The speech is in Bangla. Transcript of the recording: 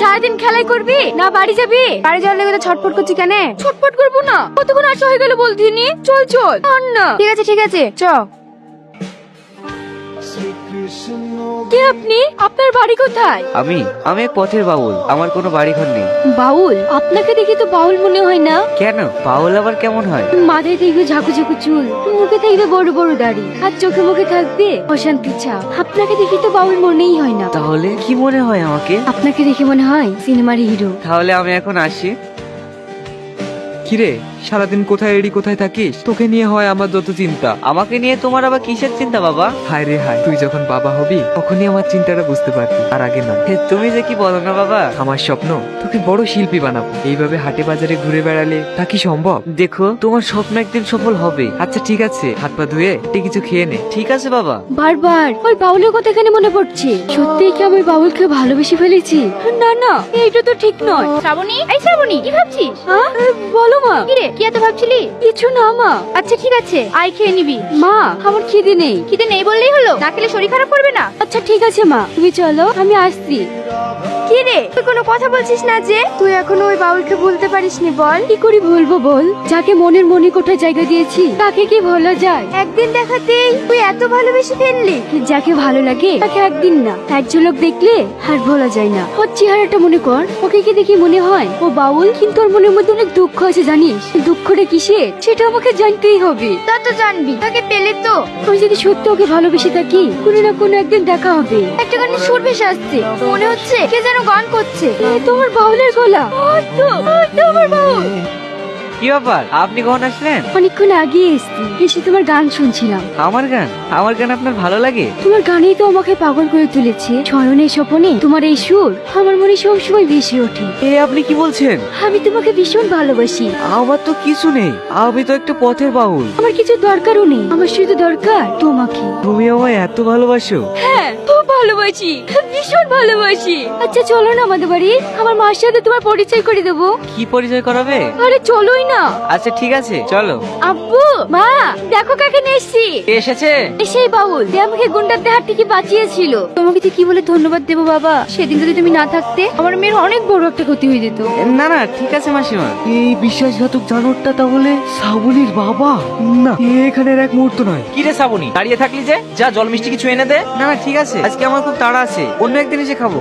সারাদিন খেলাই করবি না বাড়ি যাবি? বাড়ি যাওয়ার লেগে তো ছটফট করছি কেন? ছটফট করবো না, কতক্ষণ আসা হয়ে গেল বলতিনি। চল চল না। ঠিক আছে ঠিক আছে চ। কে আপনি? আপনার বাড়ি কোথায়? আমি আমি এক পথের বাউল, আমার কোনো বাড়ি ঘর নেই। বাউল? আপনাকে দেখে তো বাউল মনে হয় না। কেন, বাউল আবার কেমন হয়? মাথায় দেখবে ঝাঁকু ঝাঁকু চুল, মুখে দেখবে বড় বড় দাড়ি, আর চোখে মুখে থাকবে অশান্তি ছাপ। আপনাকে দেখে তো বাউল মনেই হয় না। তাহলে কি মনে হয় আমাকে? আপনাকে দেখে মনে হয় সিনেমার হিরো। তাহলে আমি এখন আসি। কিরে, সারাদিন কোথায় এড়ি কোথায় থাকিস? তোকে নিয়ে হয় আমার যত চিন্তা। আমাকে নিয়ে তোমার আবার কিসের চিন্তা বাবা? হায় রে হায়, তুই যখন বাবা হবি তখনই আমার চিন্তাটা বুঝতে পারবি, আর আগে না। তুমি যে কি বলো না বাবা। আমার স্বপ্ন তোকে বড় শিল্পী বানাবো। এইভাবে হাটে বাজারে ঘুরে বেড়ালে তা কি সম্ভব? দেখো, তোমার স্বপ্ন একদিন সফল হবে। আচ্ছা ঠিক আছে, হাত পা ধুয়ে একটু কিছু খেয়ে নে। ঠিক আছে বাবা। বারবার ওই বাউলের কথা এখানে মনে পড়ছে। সত্যিই কি আমি বাউলকে ভালোবেসে ফেলেছি? না না, এইটা তো ঠিক নয়। শ্রাবণী, এই শ্রাবণী, কি ভাবছিস? হ্যাঁ বলো মা। কি রে, কি এত ভাবছিলি? কিছু না মা। আচ্ছা ঠিক আছে, আয় খেয়ে নিবি। মা আমার খিদে নেই। খিদে নেই বললেই হলো? না খেলে শরীর খারাপ করবে না? আচ্ছা ঠিক আছে মা, তুমি চলো, আমি আসছি। কি রে, তুই কোনো কথা বলছিস না যে? তুই এখনো ওই বাউলকে ভুলতে পারিসনি? বল, কি করে ভুলবো বল? যাকে মনের মনে কোঠায় জায়গা দিয়েছি তাকে কি ভোলা যায়? একদিন দেখাতেই তুই এত ভালোবেসে ফেললি। যাকে ভালো লাগে তাকে একদিন না, এক ঝলক দেখলে আর ভোলা যায় না। ওর চেহারাটা মনে কর, ওকে কি দেখে মনে হয় ও বাউল? কিন্তু ওর মনের মধ্যে অনেক দুঃখ আছে জানিস। দুঃখটা কিসের সেটা আমাকে জানতেই হবে। তা তো জানবি, তাকে পেলে তো। আমি যদি সত্যি ওকে ভালোবেসে থাকি, কোনো না কোনো একদিন দেখা হবে। একটা গানের সুর ভেসে আসছে, মনে হচ্ছে কে যেন গান করছে। তোমার বাউলের গলা। তোমার বাউল। কি ব্যাপার, আপনি কখন আসলেন? অনেকক্ষণ আগে এসে তোমার গান শুনছিলাম। আমার গান? আমার গান আপনার ভালো লাগে? তোমার গানেই তো আমাকে পাগল করে তুলেছে। শয়নে স্বপনে তোমার এই সুর আমার মনে সবসময় ভেসে ওঠে। এ আপনি কি বলছেন? আমি তোমাকে ভীষণ ভালোবাসি। আমার তো কিছু নেই, আমি তো একটা পথের বাউল। আমার কিছু দরকারও নেই, আমার শুধু দরকার তোমাকে। তুমি আমায় এত ভালোবাসো? হ্যাঁ, খুব ভালোবাসি, ভীষণ ভালোবাসি। আচ্ছা চলো না আমাদের বাড়ি, আমার মার সাথে তোমার পরিচয় করে দেবো। কি পরিচয় করাবে? আরে চলোই না। আচ্ছা ঠিক আছে, চলো। আব্বু, মা, দেখো কাকে নিয়ে এসছি। কে এসেছে? সেই বাউল যে আমাকে গুন্ডাদের হাত থেকে বাঁচিয়েছিল। তোমাকে যে কি বলে ধন্যবাদ দেবো বাবা। সেদিন যদি তুমি না থাকতে আমার মেয়ের অনেক বড় একটা ক্ষতি হয়ে যেত। না না ঠিক আছে মাসিমা। এই বিশ্বাসঘাতক জানোয়ারটা তাহলে শ্রাবণীর বাবা? না, এখানের এক মুহূর্ত নয়। কি রে শ্রাবণী, দাঁড়িয়ে থাকলি যে? যা জল মিষ্টি কিছু এনে দে। না না ঠিক আছে, আজকে আমার খুব তাড়া আছে, অন্য একদিন এসে খাবো।